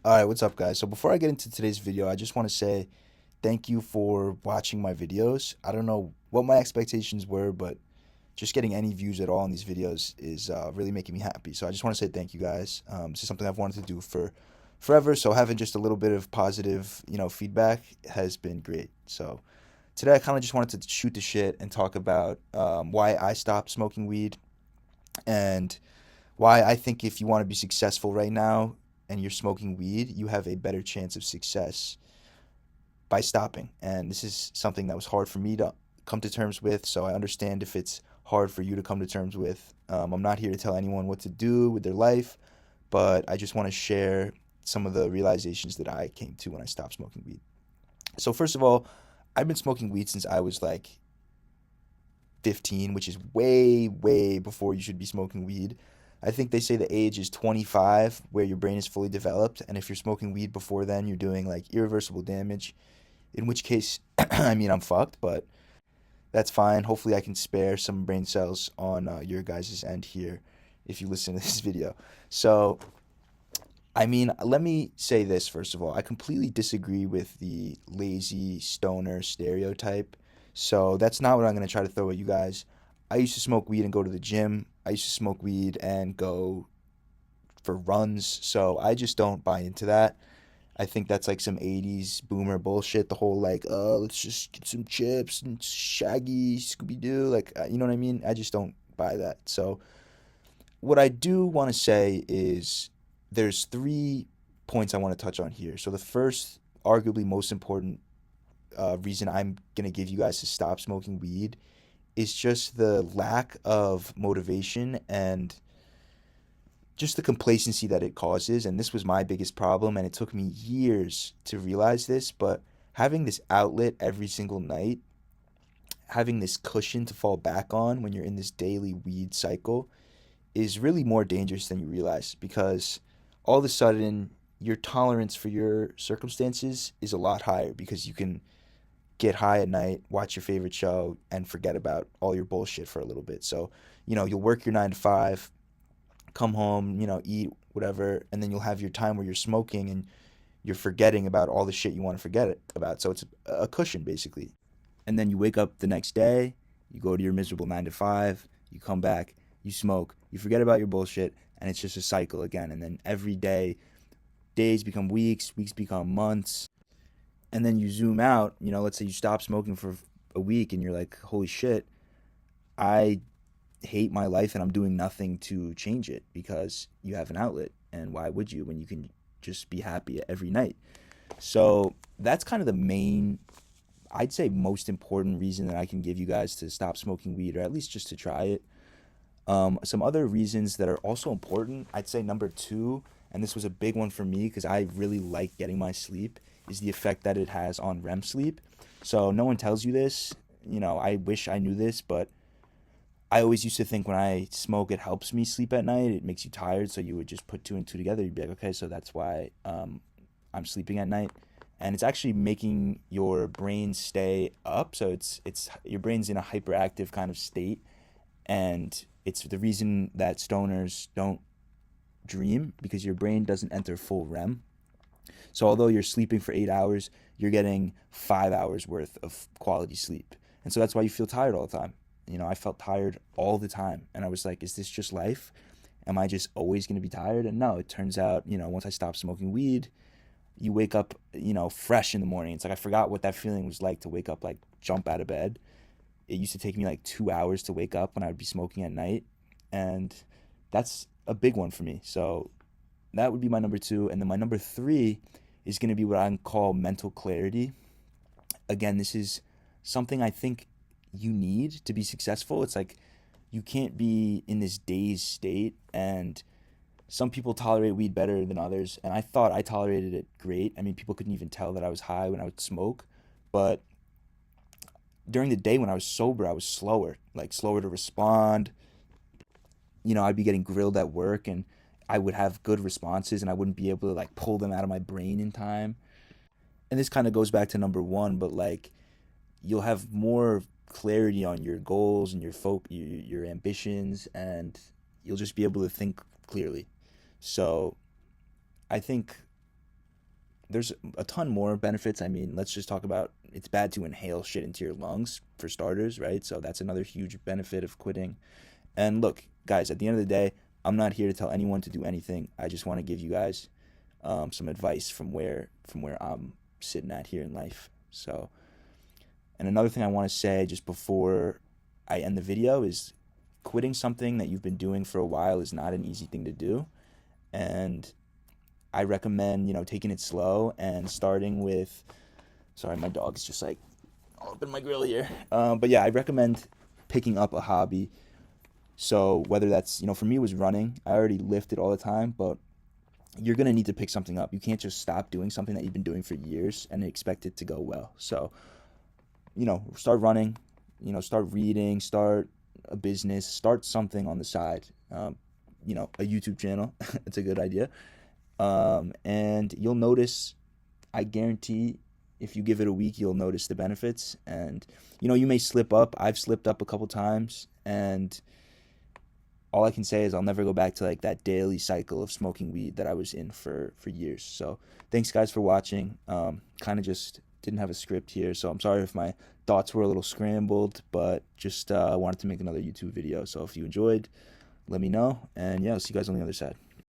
All right, what's up, guys? So before I get into today's video, I just want to say thank you for watching my videos. I don't know what my expectations were, but just getting any views at all on these videos is really making me happy. So I just want to say thank you, guys. This is something I've wanted to do for forever. So having just a little bit of positive, feedback has been great. So today I kind of just wanted to shoot the shit and talk about why I stopped smoking weed and why I think if you want to be successful right now and you're smoking weed, you have a better chance of success by stopping. And this is something that was hard for me to come to terms with, so I understand if it's hard for you to come to terms with. I'm not here to tell anyone what to do with their life, but I just want to share some of the realizations that I came to when I stopped smoking weed. So, first of all, I've been smoking weed since I was like 15, which is way, way before you should be smoking weed. I think they say the age is 25 where your brain is fully developed. And if you're smoking weed before then, you're doing like irreversible damage, in which case, I mean, I'm fucked, but that's fine. Hopefully, I can spare some brain cells on your guys' end here if you listen to this video. So, I mean, let me say this first of all. I completely disagree with the lazy stoner stereotype. So that's not what I'm going to try to throw at you guys. I used to smoke weed and go to the gym. I used to smoke weed and go for runs. So I just don't buy into that. I think that's like some 80s boomer bullshit. The whole like, let's just get some chips and Shaggy, Scooby Doo. Like, you know what I mean? I just don't buy that. So what I do want to say is there's three points I want to touch on here. So the first, arguably most important reason I'm gonna give you guys to stop smoking weed is just the lack of motivation and just the complacency that it causes. And this was my biggest problem, and it took me years to realize this. But having this outlet every single night, having this cushion to fall back on when you're in this daily weed cycle is really more dangerous than you realize because all of a sudden your tolerance for your circumstances is a lot higher because you can get high at night, watch your favorite show, and forget about all your bullshit for a little bit. So, you'll work your 9 to 5, come home, eat, whatever, and then you'll have your time where you're smoking and you're forgetting about all the shit you want to forget about. So it's a cushion, basically. And then you wake up the next day, you go to your miserable 9 to 5, you come back, you smoke, you forget about your bullshit, and it's just a cycle again. And then every day, days become weeks, weeks become months, and then you zoom out, let's say you stop smoking for a week and you're like, holy shit, I hate my life and I'm doing nothing to change it because you have an outlet. And why would you when you can just be happy every night? So that's kind of the main, I'd say, most important reason that I can give you guys to stop smoking weed, or at least just to try it. Some other reasons that are also important, I'd say number two, and this was a big one for me because I really like getting my sleep, is the effect that it has on REM sleep. So no one tells you this. I wish I knew this, but I always used to think when I smoke, it helps me sleep at night. It makes you tired, so you would just put two and two together. You'd be like, okay, so that's why I'm sleeping at night, and it's actually making your brain stay up. So it's your brain's in a hyperactive kind of state, and it's the reason that stoners don't dream because your brain doesn't enter full REM. So although you're sleeping for 8 hours, you're getting 5 hours worth of quality sleep. And so that's why you feel tired all the time. I felt tired all the time. And I was like, is this just life? Am I just always going to be tired? And no, it turns out, once I stopped smoking weed, you wake up, fresh in the morning. It's like I forgot what that feeling was like to wake up, like jump out of bed. It used to take me like 2 hours to wake up when I would be smoking at night. And that's a big one for me. So that would be my number two. And then my number three is going to be what I call mental clarity. Again, this is something I think you need to be successful. It's like you can't be in this dazed state, and some people tolerate weed better than others, and I thought I tolerated it great. I mean, people couldn't even tell that I was high when I would smoke, but during the day when I was sober, I was slower, like slower to respond. I'd be getting grilled at work and I would have good responses and I wouldn't be able to like pull them out of my brain in time. And this kind of goes back to number one, but like you'll have more clarity on your goals and your ambitions, and you'll just be able to think clearly. So I think there's a ton more benefits. I mean, let's just talk about, it's bad to inhale shit into your lungs for starters, right? So that's another huge benefit of quitting. And look, guys, at the end of the day, I'm not here to tell anyone to do anything. I just want to give you guys some advice from where I'm sitting at here in life. So, and another thing I want to say just before I end the video is quitting something that you've been doing for a while is not an easy thing to do. And I recommend, taking it slow and starting with, sorry, my dog's just like all up in my grill here. But yeah, I recommend picking up a hobby. So whether that's, for me it was running. I already lifted all the time, but you're going to need to pick something up. You can't just stop doing something that you've been doing for years and expect it to go well. So, start running, start reading, start a business, start something on the side. A YouTube channel. It's a good idea. And you'll notice, I guarantee, if you give it a week, you'll notice the benefits. And, you may slip up. I've slipped up a couple times, and all I can say is I'll never go back to like that daily cycle of smoking weed that I was in for years. So thanks guys for watching. Kind of just didn't have a script here, so I'm sorry if my thoughts were a little scrambled, but just wanted to make another YouTube video. So if you enjoyed, let me know, and yeah, I'll see you guys on the other side.